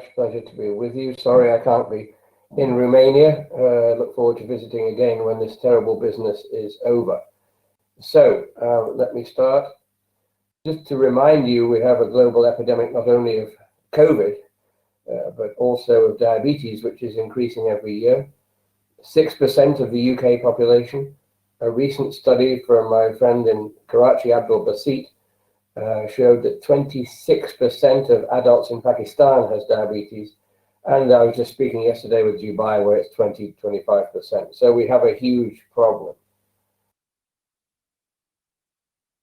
much. Pleasure to be with you. Sorry I can't be in Romania. Look forward to visiting again when this terrible business is over. So let me start. Just to remind you, we have a global epidemic not only of COVID, but also of diabetes, which is increasing every year. 6% of the UK population. A recent study from my friend in Karachi, Abdul Basit, showed that 26% of adults in Pakistan has diabetes. And I was just speaking yesterday with Dubai, where it's 25%. So we have a huge problem.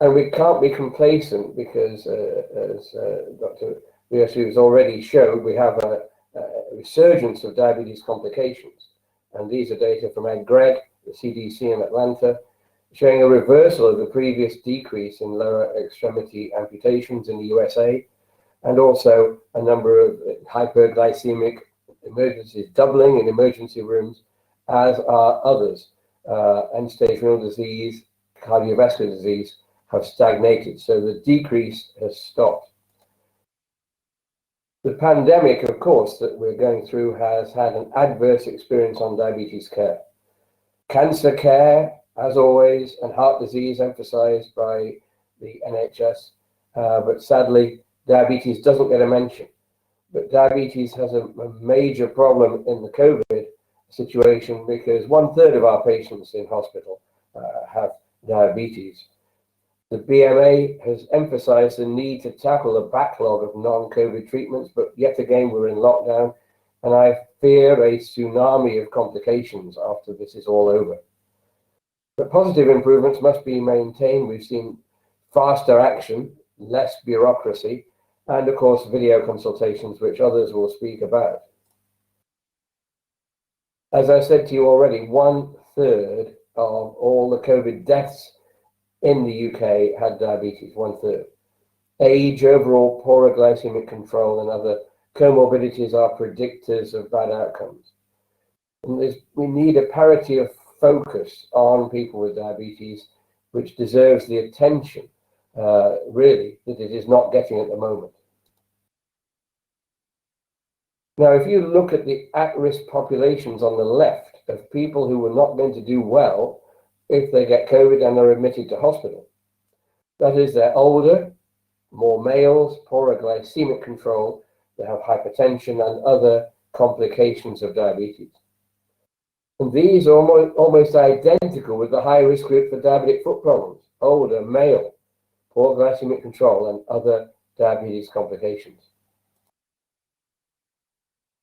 And we can't be complacent because, as Dr. Riasu has already showed, we have a resurgence of diabetes complications. And these are data from Ed Gregg, the CDC in Atlanta, showing a reversal of the previous decrease in lower extremity amputations in the USA, and also a number of hyperglycemic emergencies doubling in emergency rooms, as are others. End-stage renal disease, cardiovascular disease have stagnated, so the decrease has stopped. The pandemic, of course, that we're going through has had an adverse experience on diabetes care. Cancer care, as always, and heart disease emphasized by the NHS, but sadly, diabetes doesn't get a mention. But diabetes has a major problem in the COVID situation because 1/3 of our patients in hospital have diabetes. The BMA has emphasized the need to tackle the backlog of non-COVID treatments, but yet again, we're in lockdown, and I fear a tsunami of complications after this is all over. But positive improvements must be maintained. We've seen faster action, less bureaucracy, and of course, video consultations, which others will speak about. As I said to you already, 1/3 of all the COVID deaths in the UK had diabetes, 1/3. Age, overall poorer glycemic control, and other comorbidities are predictors of bad outcomes. And we need a parity of focus on people with diabetes, which deserves the attention, really, that it is not getting at the moment. Now, if you look at the at-risk populations on the left of people who are not going to do well if they get COVID and are admitted to hospital, that is, they're older, more males, poorer glycemic control, they have hypertension and other complications of diabetes. And these are almost identical with the high-risk group for diabetic foot problems, older, male, poor glycemic control, and other diabetes complications.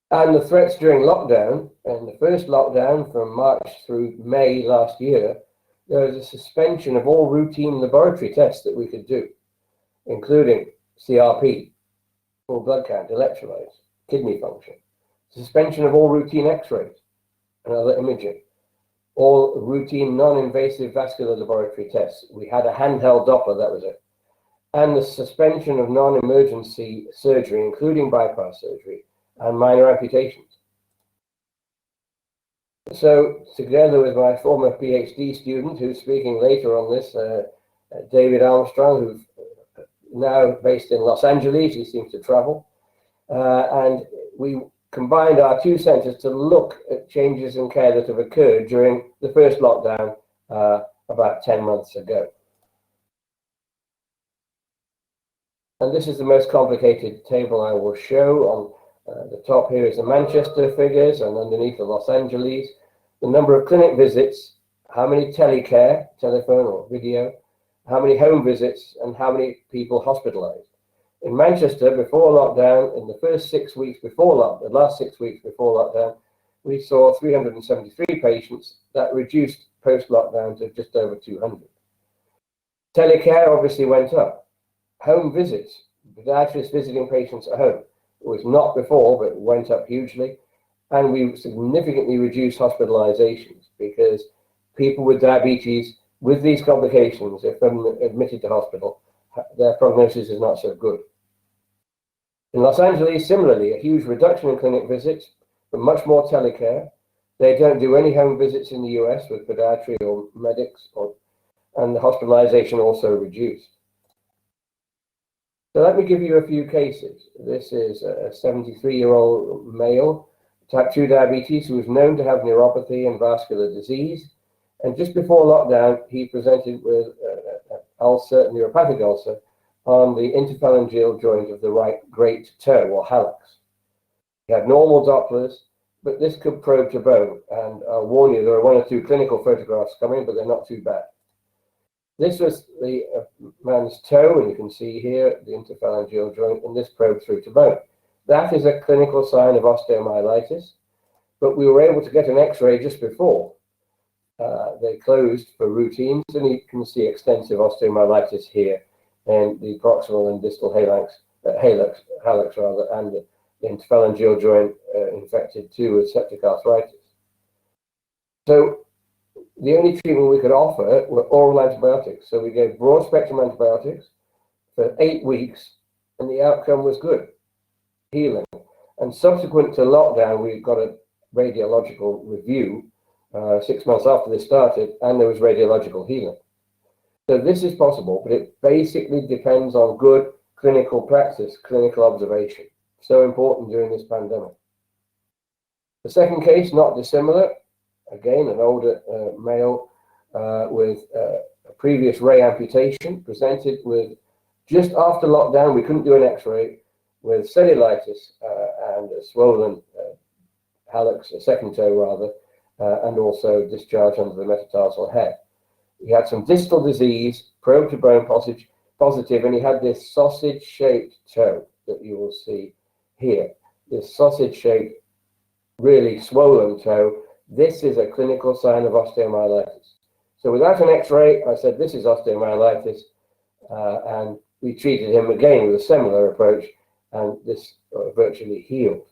And the threats during lockdown, and the first lockdown from March through May last year, there was a suspension of all routine laboratory tests that we could do, including CRP, full blood count, electrolytes, kidney function, suspension of all routine x-rays and other imaging, all routine non-invasive vascular laboratory tests. We had a handheld Doppler, that was it. And the suspension of non-emergency surgery, including bypass surgery and minor amputations. So, together with my former PhD student, who's speaking later on this, David Armstrong, who's now based in Los Angeles, he seems to travel, and we combined our two centers to look at changes in care that have occurred during the first lockdown about 10 months ago. And this is the most complicated table I will show. On the top here is the Manchester figures, and underneath the Los Angeles, the number of clinic visits, how many telecare, telephone or video, how many home visits, and how many people hospitalized. In Manchester, before lockdown, in the first 6 weeks before lockdown, the last 6 weeks before lockdown, we saw 373 patients. That reduced post-lockdown to just over 200. Telecare obviously went up. Home visits, podiatrists visiting patients at home, it was not before, but went up hugely. And we significantly reduced hospitalizations because people with diabetes with these complications, if admitted to hospital, their prognosis is not so good. In Los Angeles, similarly, a huge reduction in clinic visits, but much more telecare. They don't do any home visits in the US with podiatry or medics, and the hospitalization also reduced. So let me give you a few cases. This is a 73-year-old male, type 2 diabetes, who was known to have neuropathy and vascular disease. And just before lockdown, he presented with an ulcer, a neuropathic ulcer, on the interphalangeal joint of the right great toe, or hallux. He had normal Dopplers, but this could probe to bone. And I'll warn you, there are 1 or 2 clinical photographs coming, but they're not too bad. This was the man's toe, and you can see here the interphalangeal joint, and this probed through to bone. That is a clinical sign of osteomyelitis, but we were able to get an X-ray just before. They closed for routines, and you can see extensive osteomyelitis here in the proximal and distal hallux, and the interphalangeal joint infected too with septic arthritis. So the only treatment we could offer were oral antibiotics. So we gave broad spectrum antibiotics for 8 weeks, and the outcome was good, healing. And subsequent to lockdown, we got a radiological review 6 months after this started, and there was radiological healing. So this is possible, but it basically depends on good clinical practice, clinical observation. So important during this pandemic. The second case, not dissimilar. Again, an older male with a previous ray amputation, presented with, just after lockdown, we couldn't do an X-ray, with cellulitis and a swollen hallux, a second toe rather, and also discharge under the metatarsal head. He had some distal disease, probe to bone positive, and he had this sausage-shaped toe that you will see here. This sausage-shaped, really swollen toe. This is a clinical sign of osteomyelitis. So without an X-ray, I said, this is osteomyelitis, and we treated him again with a similar approach, and this virtually healed.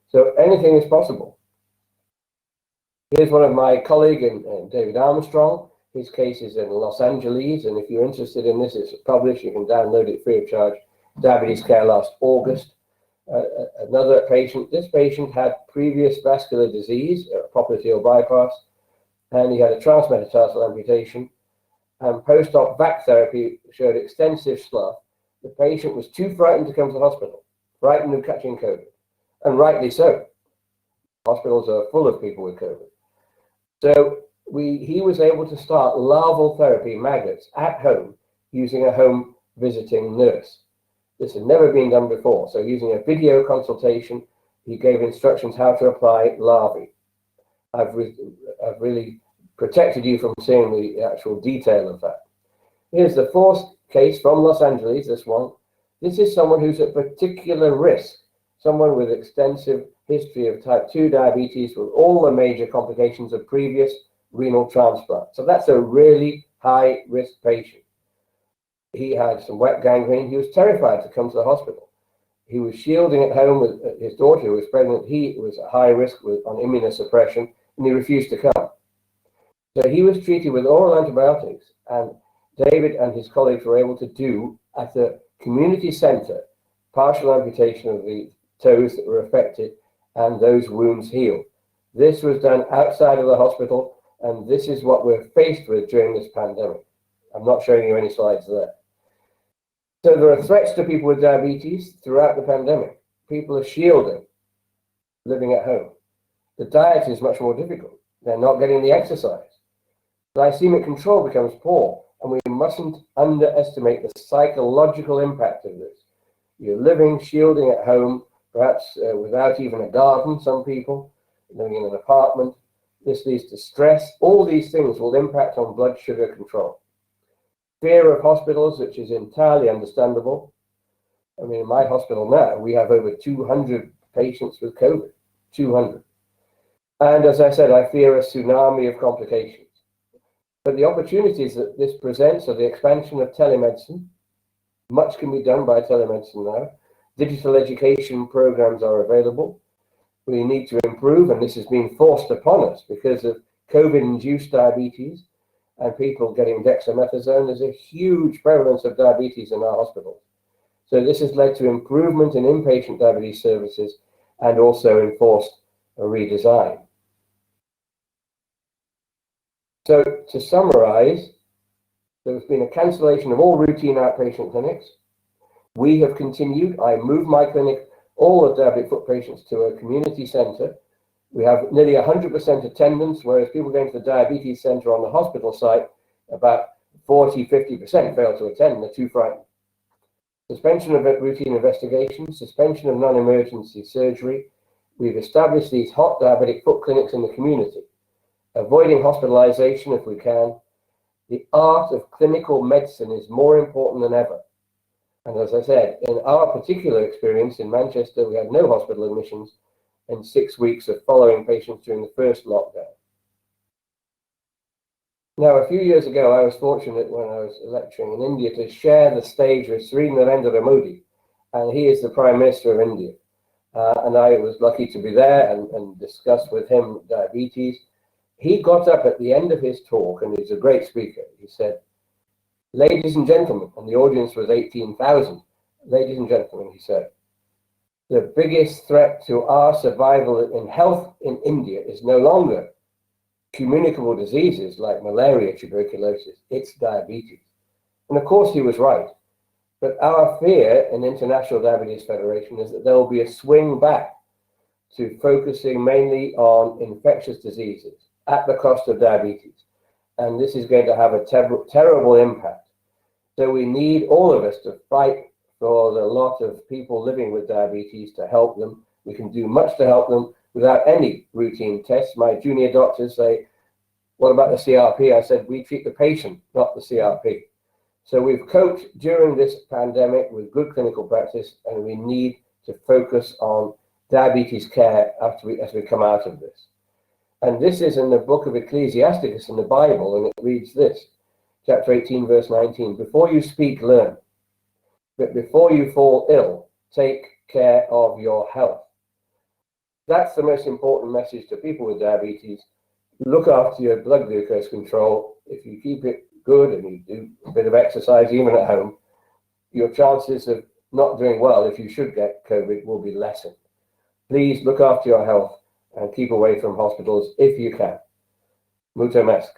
So anything is possible. Here's one of my colleagues, David Armstrong. His case is in Los Angeles, and if you're interested in this, it's published. You can download it free of charge. Diabetes Care last August. Another patient, this patient had previous vascular disease, a popliteal bypass, and he had a transmetatarsal amputation, and post-op VAC therapy showed extensive slough. The patient was too frightened to come to the hospital, frightened of catching COVID, and rightly so. Hospitals are full of people with COVID. So he was able to start larval therapy, maggots, at home using a home visiting nurse. This had never been done before. So using a video consultation, he gave instructions how to apply larvae. I've really protected you from seeing the actual detail of that. Here's the fourth case from Los Angeles, this one. This is someone who's at particular risk, someone with extensive history of type 2 diabetes with all the major complications of previous renal transplant. So that's a really high risk patient. He had some wet gangrene. He was terrified to come to the hospital. He was shielding at home with his daughter who was pregnant. He was at high risk on immunosuppression, and he refused to come. So he was treated with oral antibiotics, and David and his colleagues were able to do, at the community center, partial amputation of the toes that were affected, and those wounds healed. This was done outside of the hospital, and this is what we're faced with during this pandemic. I'm not showing you any slides there. So there are threats to people with diabetes throughout the pandemic. People are shielding, living at home. The diet is much more difficult. They're not getting the exercise. Glycemic control becomes poor, and we mustn't underestimate the psychological impact of this. You're living, shielding at home, perhaps without even a garden, some people, living in an apartment. This leads to stress. All these things will impact on blood sugar control. Fear of hospitals, which is entirely understandable. I mean, in my hospital now, we have over 200 patients with COVID, 200. And as I said, I fear a tsunami of complications. But the opportunities that this presents are the expansion of telemedicine. Much can be done by telemedicine now. Digital education programs are available. We need to improve, and this has been forced upon us because of COVID-induced diabetes and people getting dexamethasone. There's a huge prevalence of diabetes in our hospitals. So this has led to improvement in inpatient diabetes services and also enforced a redesign. So to summarize, there's been a cancellation of all routine outpatient clinics. We have continued. I moved my clinic, all of diabetic foot patients, to a community centre. We have nearly 100% attendance, whereas people going to the diabetes centre on the hospital site, about 40–50% fail to attend. They're too frightened. Suspension of routine investigations, suspension of non-emergency surgery. We've established these hot diabetic foot clinics in the community, avoiding hospitalization if we can. The art of clinical medicine is more important than ever. And as I said, in our particular experience in Manchester, we had no hospital admissions in 6 weeks of following patients during the first lockdown. Now, a few years ago, I was fortunate when I was lecturing in India to share the stage with Sri Narendra Modi, and he is the Prime Minister of India. And I was lucky to be there and discuss with him diabetes. He got up at the end of his talk, and he's a great speaker. He said, "Ladies and gentlemen," and the audience was 18,000. "Ladies and gentlemen," he said, "the biggest threat to our survival in health in India is no longer communicable diseases like malaria, tuberculosis, it's diabetes." And of course he was right. But our fear in International Diabetes Federation is that there will be a swing back to focusing mainly on infectious diseases at the cost of diabetes. And this is going to have a terrible impact. So we need all of us to fight for the lot of people living with diabetes, to help them. We can do much to help them without any routine tests. My junior doctors say, "What about the CRP?" I said, "We treat the patient, not the CRP." So we've coped during this pandemic with good clinical practice, and we need to focus on diabetes care as we come out of this. And this is in the book of Ecclesiasticus in the Bible, and it reads this, chapter 18, verse 19, "Before you speak, learn, but before you fall ill, take care of your health." That's the most important message to people with diabetes. Look after your blood glucose control. If you keep it good and you do a bit of exercise even at home, your chances of not doing well if you should get COVID will be lessened. Please look after your health and keep away from hospitals if you can. Mucho mesk.